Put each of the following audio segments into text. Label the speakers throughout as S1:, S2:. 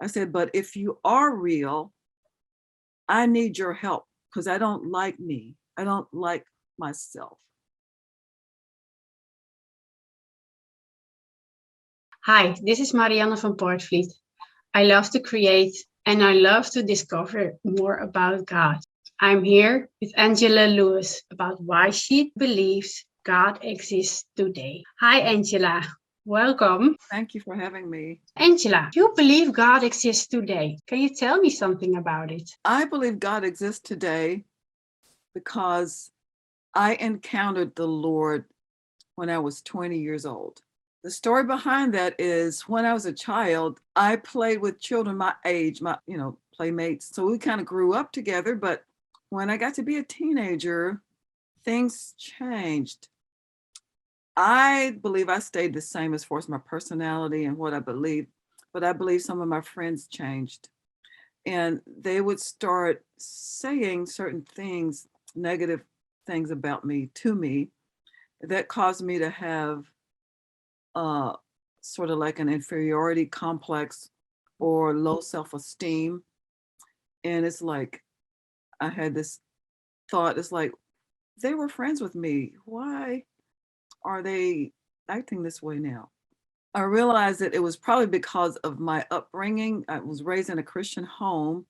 S1: I said, but if you are real, I need your help because I don't like me. I don't like myself.
S2: Hi, this is Marianne van Poortvliet. I love to create and I love to discover more about God. I'm here with Angela Lewis about why she believes God exists today. Hi, Angela. Welcome.
S1: Thank you for having me.
S2: Angela, you believe God exists today. Can you tell me something about it?
S1: I believe God exists today because I encountered the Lord when I was 20 years old. The story behind that is when I was a child, I played with children my age, my, playmates. So we kind of grew up together. But when I got to be a teenager, things changed. I believe I stayed the same as far as my personality and what I believe, but I believe some of my friends changed. And they would start saying certain things, negative things about me to me, that caused me to have uh, sort of like an inferiority complex or low self-esteem. And it's like, I had this thought, it's like, they were friends with me. Why are they acting this way now? I realized that it was probably because of my upbringing. I was raised in a Christian home,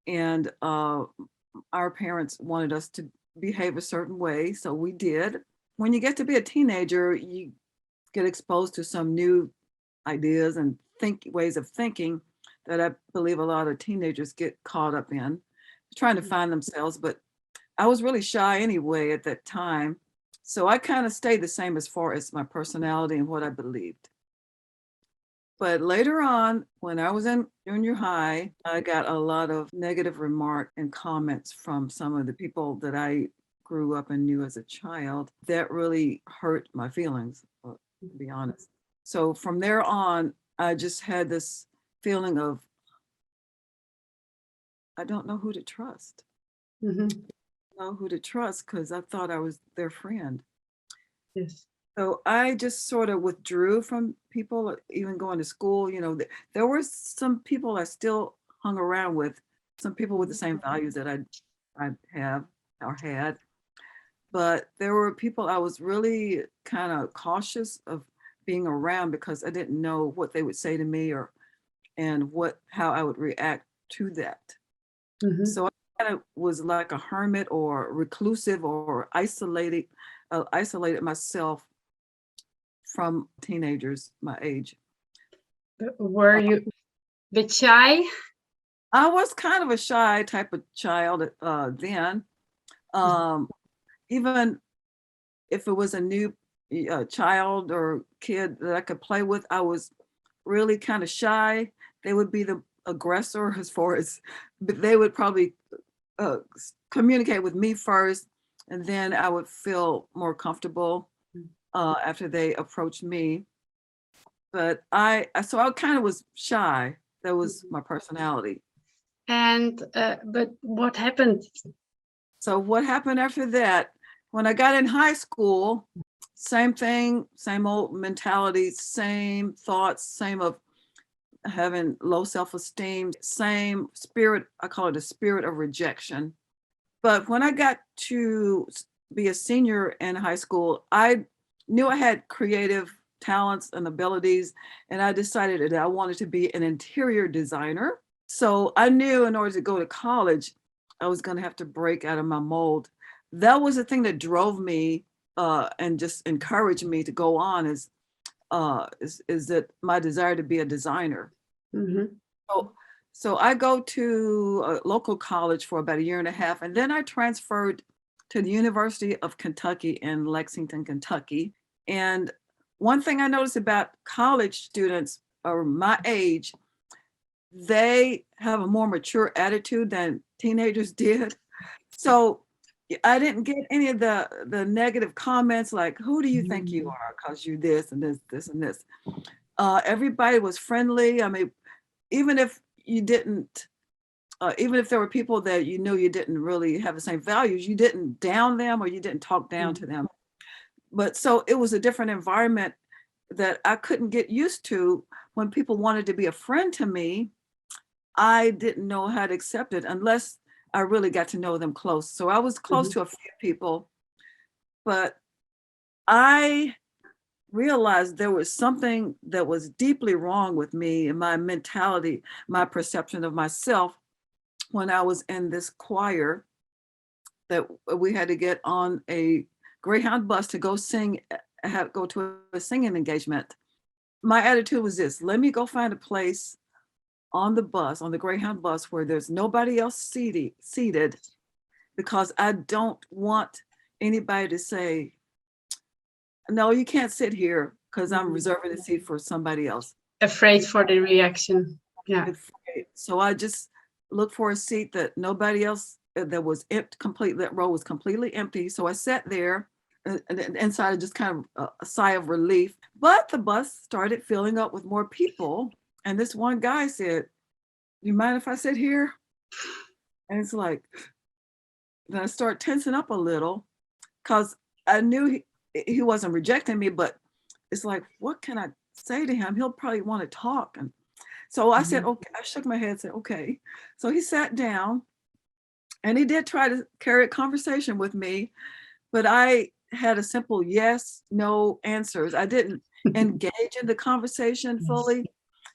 S1: and our parents wanted us to behave a certain way, so we did. When you get to be a teenager, you get exposed to some new ideas and ways of thinking that I believe a lot of teenagers get caught up in, trying to find themselves. But I was really shy anyway at that time. So I kind of stayed the same as far as my personality and what I believed. But later on, when I was in junior high, I got a lot of negative remark and comments from some of the people that I grew up and knew as a child. That really hurt my feelings, to be honest. So from there on, I just had this feeling of, I don't know who to trust.
S2: Mm-hmm.
S1: I don't know who to trust because I thought I was their friend.
S2: Yes.
S1: So I just sort of withdrew from people, even going to school. There were some people I still hung around with, some people with the same values that I have or had. But there were people I was really kind of cautious of being around because I didn't know what they would say to me and how I would react to that.
S2: Mm-hmm.
S1: So I kind of was like a hermit or reclusive or isolated myself from teenagers my age.
S2: Were you a bit shy?
S1: I was kind of a shy type of child then. Um, Even if it was a new child or kid that I could play with, I was really kind of shy. They would be the aggressor as far as, but they would probably uh, communicate with me first, and then I would feel more comfortable after they approached me. But so I kind of was shy. That was my personality.
S2: And but what happened?
S1: So what happened after that? When I got in high school, same thing, same old mentality, same thoughts, same of having low self-esteem, same spirit, I call it a spirit of rejection. But when I got to be a senior in high school, I knew I had creative talents and abilities, and I decided that I wanted to be an interior designer. So I knew in order to go to college, I was going to have to break out of my mold. That was the thing that drove me and just encouraged me to go on is that my desire to be a designer.
S2: Mm-hmm.
S1: So, so I go to a local college for about a year and a half, and then I transferred to the University of Kentucky in Lexington, Kentucky. And one thing I noticed about college students or my age, they have a more mature attitude than teenagers did. So I didn't get any of the negative comments like, who do you think you are? Because you this and this and this. Everybody was friendly. I mean, even if you didn't, even if there were people that you knew you didn't really have the same values, you didn't down them or you didn't talk down to them. But so it was a different environment that I couldn't get used to when people wanted to be a friend to me. I didn't know how to accept it unless I really got to know them close. So I was close
S2: Mhm.
S1: to a few people, but I realized there was something that was deeply wrong with me and my mentality, my perception of myself when I was in this choir that we had to get on a Greyhound bus to go sing, go to a singing engagement. My attitude was this: let me go find a place on the bus, on the Greyhound bus, where there's nobody else seated, because I don't want anybody to say, no, you can't sit here, because I'm reserving a seat for somebody else.
S2: Afraid for the reaction. Yeah.
S1: So I just looked for a seat that nobody else, that was complete, that row was completely empty. So I sat there, and inside I just kind of a sigh of relief. But the bus started filling up with more people. And this one guy said, "You mind if I sit here?" And it's like, then I start tensing up a little, because I knew he wasn't rejecting me, but it's like, what can I say to him? He'll probably want to talk. And so I said, okay, I shook my head and said, okay. So he sat down and he did try to carry a conversation with me, but I had a simple yes, no answers. I didn't engage in the conversation
S2: Yes.
S1: fully.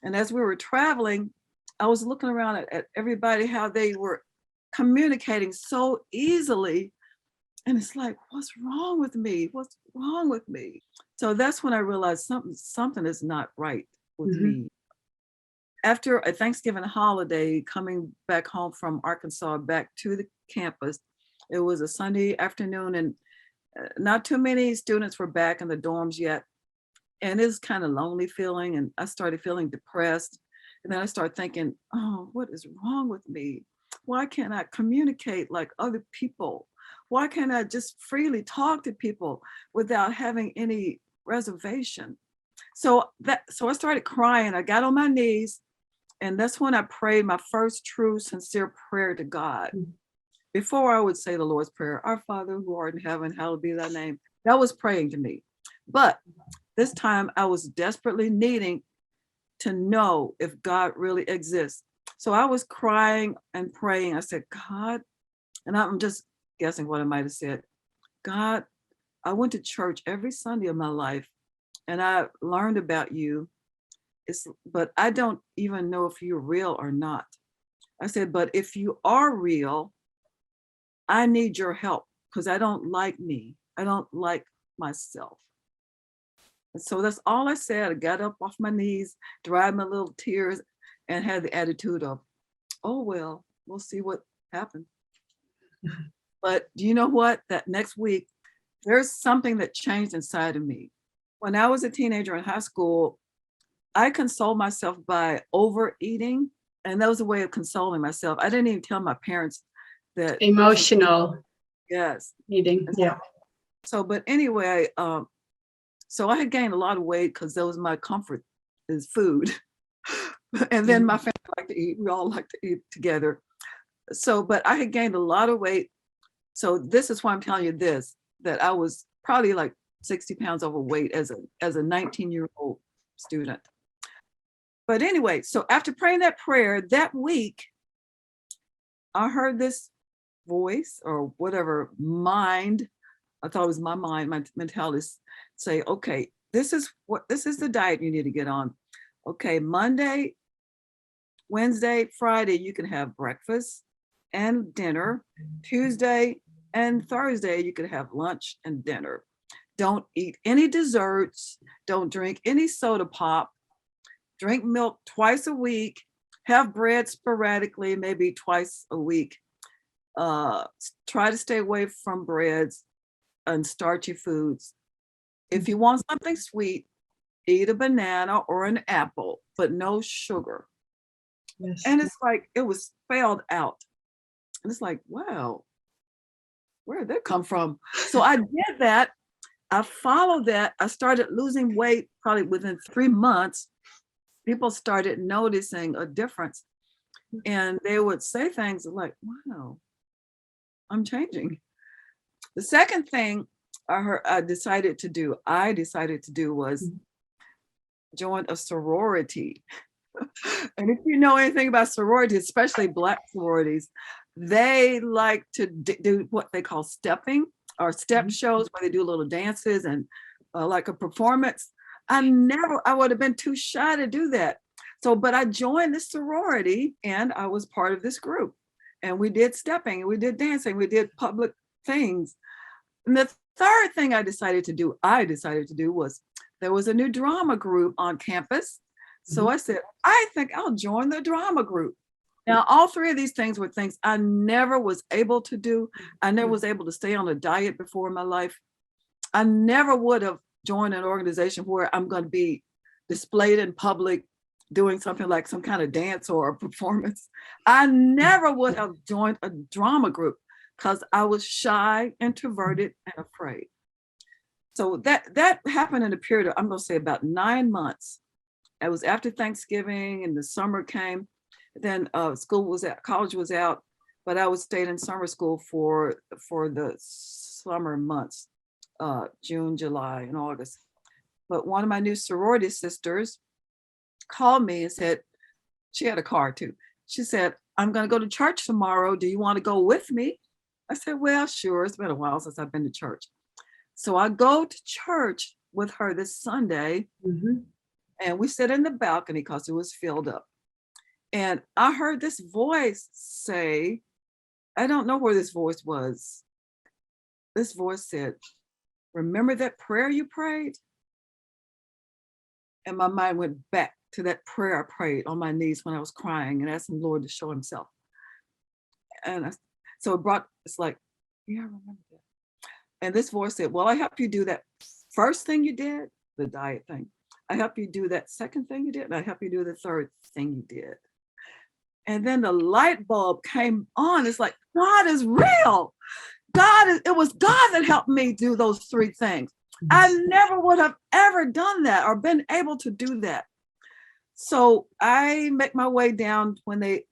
S1: And as we were traveling, I was looking around at everybody, how they were communicating so easily. And it's like, what's wrong with me? What's wrong with me? So that's when I realized something is not right with
S2: Mhm.
S1: me. After a Thanksgiving holiday, coming back home from Arkansas back to the campus, it was a Sunday afternoon, and not too many students were back in the dorms yet. And it's kind of lonely feeling, and I started feeling depressed. And then I started thinking, oh, what is wrong with me? Why can't I communicate like other people? Why can't I just freely talk to people without having any reservation? So I started crying. I got on my knees, and that's when I prayed my first true, sincere prayer to God.
S2: Mhm.
S1: Before I would say the Lord's Prayer, Our Father who art in heaven, hallowed be thy name. That was praying to me. But this time I was desperately needing to know if God really exists. So I was crying and praying. I said, God, and I'm just guessing what I might have said. God, I went to church every Sunday of my life and I learned about you. But I don't even know if you're real or not. I said, but if you are real, I need your help, because I don't like me. I don't like myself. And so that's all I said. I got up off my knees, dried my little tears, and had the attitude of, oh, well, we'll see what happens. But do you know what? That next week, there's something that changed inside of me. When I was a teenager in high school, I consoled myself by overeating. And that was a way of consoling myself. I didn't even tell my parents that this was,
S2: Emotional
S1: yes.
S2: eating.
S1: And
S2: Yeah.
S1: but anyway, so I had gained a lot of weight because that was my comfort, is food. And then my
S2: Mhm.
S1: family liked to eat. We all like to eat together. So, but I had gained a lot of weight. So this is why I'm telling you this, that I was probably like 60 pounds overweight as a 19-year-old student. But anyway, so after praying that prayer that week, I heard this voice or whatever mind, I thought it was my mind, my mentality, say, okay, this is the diet you need to get on. Okay, Monday, Wednesday, Friday, you can have breakfast and dinner. Tuesday and Thursday, you can have lunch and dinner. Don't eat any desserts. Don't drink any soda pop. Drink milk twice a week. Have bread sporadically, maybe twice a week. Try to stay away from breads and starchy foods. If you want something sweet, eat a banana or an apple, but no sugar.
S2: Yes.
S1: And it's like it was spelled out. And it's like, wow, where did that come from? So I did that. I followed that. I started losing weight probably within 3 months. People started noticing a difference. And they would say things like, wow, I'm changing. The second thing I decided to do was join a sorority. And if you know anything about sororities, especially Black sororities, they like to do what they call stepping or step shows where they do little dances and like a performance. I would have been too shy to do that. So, but I joined this sorority and I was part of this group. And we did stepping, we did dancing, we did public things. And the third thing I decided to do was there was a new drama group on campus. So I said, I think I'll join the drama group. Now, all three of these things were things I never was able to do. I never was able to stay on a diet before in my life. I never would have joined an organization where I'm going to be displayed in public doing something like some kind of dance or a performance. I never would have joined a drama group because I was shy, introverted, and afraid. So that happened in a period of, I'm going to say about 9 months. It was after Thanksgiving and the summer came. Then college was out, but I stayed in summer school for the summer months, June, July, and August. But one of my new sorority sisters called me and said, she had a car too. She said, I'm going to go to church tomorrow. Do you want to go with me? I said, well, sure. It's been a while since I've been to church. So I go to church with her this Sunday. And we sit in the balcony because it was filled up. And I heard this voice say, I don't know where this voice was. This voice said, remember that prayer you prayed? And my mind went back to that prayer I prayed on my knees when I was crying and asking the Lord to show himself. And so it's like, yeah, I remember that. And this voice said, well, I helped you do that first thing you did, the diet thing. I help you do that second thing you did, and I help you do the third thing you did. And then the light bulb came on. It's like, God is real. It was God that helped me do those three things. I never would have ever done that or been able to do that. So I make my way down when they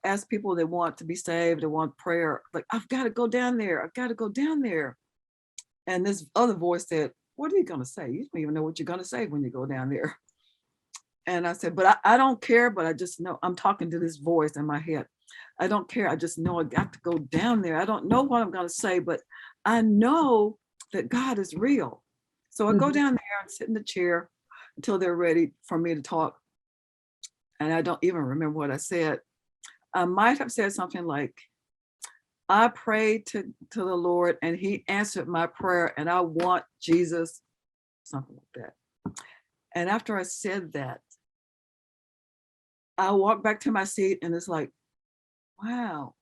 S1: ask people they want to be saved, they want prayer. Like, I've got to go down there. I've got to go down there. And this other voice said, what are you going to say? You don't even know what you're going to say when you go down there. And I said, but I don't care, but I just know I'm talking to this voice in my head. I don't care. I just know I got to go down there. I don't know what I'm going to say, but I know that God is real. So I go down there and sit in the chair until they're ready for me to talk. And I don't even remember what I said. I might have said something like, I prayed to the Lord and he answered my prayer and I want Jesus, something like that. And after I said that, I walked back to my seat and it's like, wow,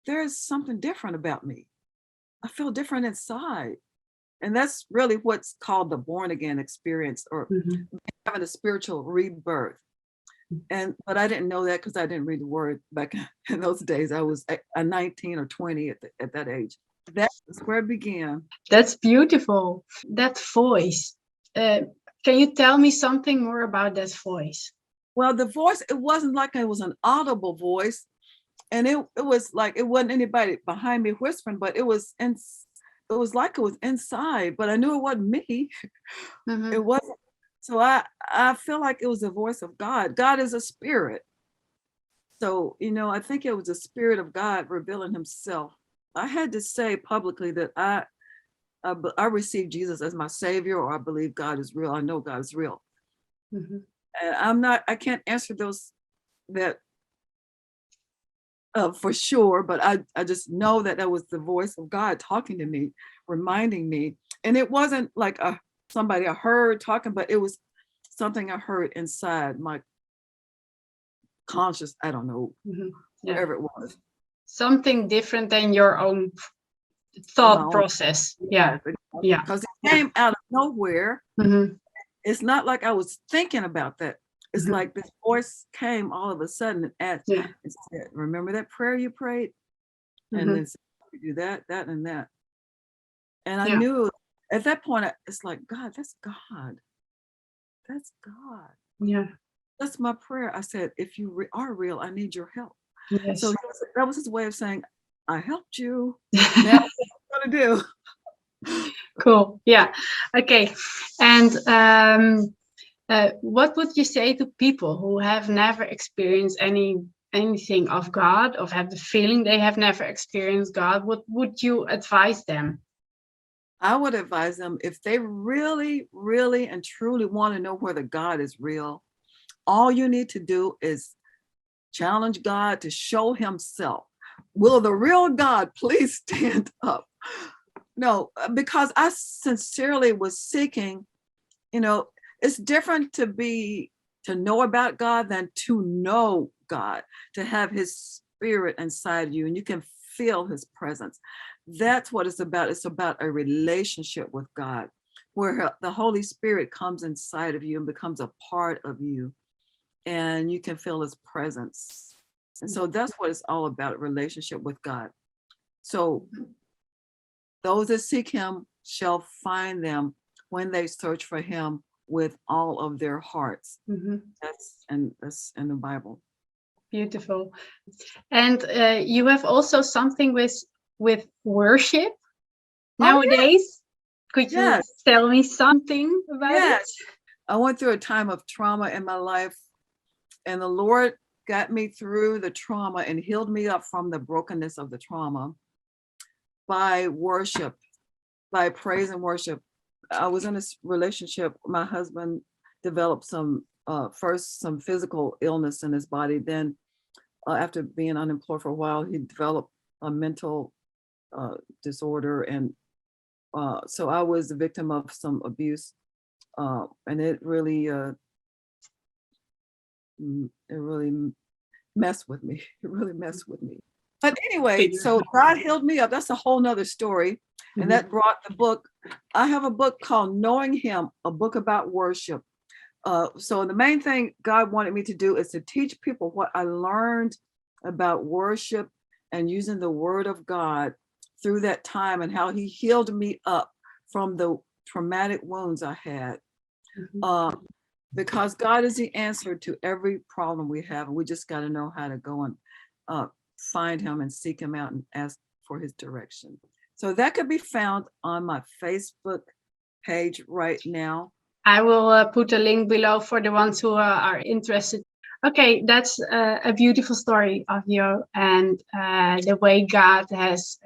S1: there's something different about me. I feel different inside. And that's really what's called the born again experience or having a spiritual rebirth. But I didn't know that because I didn't read the word back in those days. I was 19 or 20 at that age. That's where it began.
S2: That's beautiful. That voice. Can you tell me something more about that voice?
S1: Well, the voice, it wasn't like it was an audible voice. And it was like, it wasn't anybody behind me whispering, but it was like it was inside, but I knew it wasn't me. It wasn't. So I feel like it was the voice of God. God is a spirit. So, I think it was the spirit of God revealing himself. I had to say publicly that I received Jesus as my savior, or I believe God is real. I know God is real. And I can't answer that for sure, but I just know that was the voice of God talking to me, reminding me. And it wasn't like somebody I heard talking, but it was something I heard inside my conscious, I don't know, whatever it was.
S2: Something different than your own thought process. Yeah.
S1: Because it came out of nowhere. It's not like I was thinking about that. It's like this voice came all of a sudden and said, remember that prayer you prayed? And then do that, and that. And I knew at that point, it's like, God, that's God. That's God.
S2: Yeah.
S1: That's my prayer. I said, if you are real, I need your help.
S2: Yes.
S1: So that was his way of saying, I helped you. Now what I'm going to do.
S2: Cool. Yeah. Okay. And What would you say to people who have never experienced anything of God, or have the feeling they have never experienced God? What would you advise them?
S1: I would advise them, if they really, really and truly want to know whether God is real, all you need to do is challenge God to show himself. Will the real God please stand up? No, because I sincerely was seeking, it's different to know about God than to know God, to have his spirit inside you and you can feel his presence. That's what it's about. It's about a relationship with God where the Holy Spirit comes inside of you and becomes a part of you and you can feel his presence. And so that's what it's all about, relationship with God. So those that seek him shall find them when they search for him with all of their hearts.
S2: Mm-hmm.
S1: That's in the Bible.
S2: Beautiful. And you have also something with worship nowadays. Could you
S1: Yes.
S2: tell me something about it?
S1: Yes. I went through a time of trauma in my life, and the Lord got me through the trauma and healed me up from the brokenness of the trauma by worship, by praise and worship. I was in a relationship. My husband developed first some physical illness in his body. Then after being unemployed for a while, he developed a mental disorder. And so I was the victim of some abuse. And it really messed with me. It really messed with me. But anyway, so God healed me up. That's a whole nother story. And that brought the book. I have a book called Knowing Him, a book about worship. So the main thing God wanted me to do is to teach people what I learned about worship and using the word of God through that time and how he healed me up from the traumatic wounds I had. Because God is the answer to every problem we have. We just got to know how to go and find him and seek him out and ask for his direction. So that could be found on my Facebook page right now.
S2: I will put a link below for the ones who are interested. Okay, that's a beautiful story of you and the way God has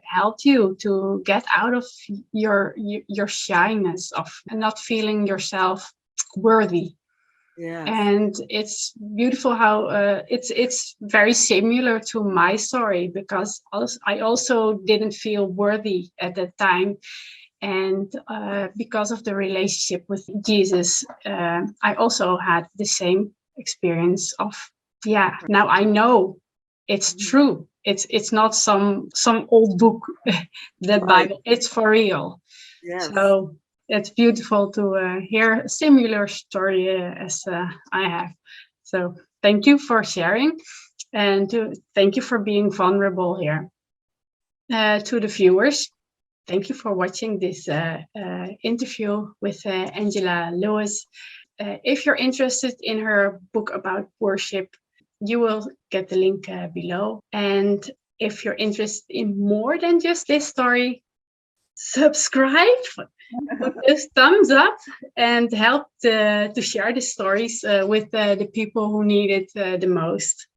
S2: helped you to get out of your shyness of not feeling yourself worthy.
S1: Yes.
S2: And it's beautiful how it's very similar to my story, because I also didn't feel worthy at that time. And because of the relationship with Jesus, I also had the same experience of, now I know it's true. It's not some old book, the Bible. It's for real.
S1: Yes.
S2: So it's beautiful to hear a similar story as I have. So thank you for sharing, and thank you for being vulnerable here. To the viewers, thank you for watching this interview with Angela Lewis. If you're interested in her book about worship, you will get the link below. And if you're interested in more than just this story, subscribe, put those thumbs up, and help to share the stories with the people who need it the most.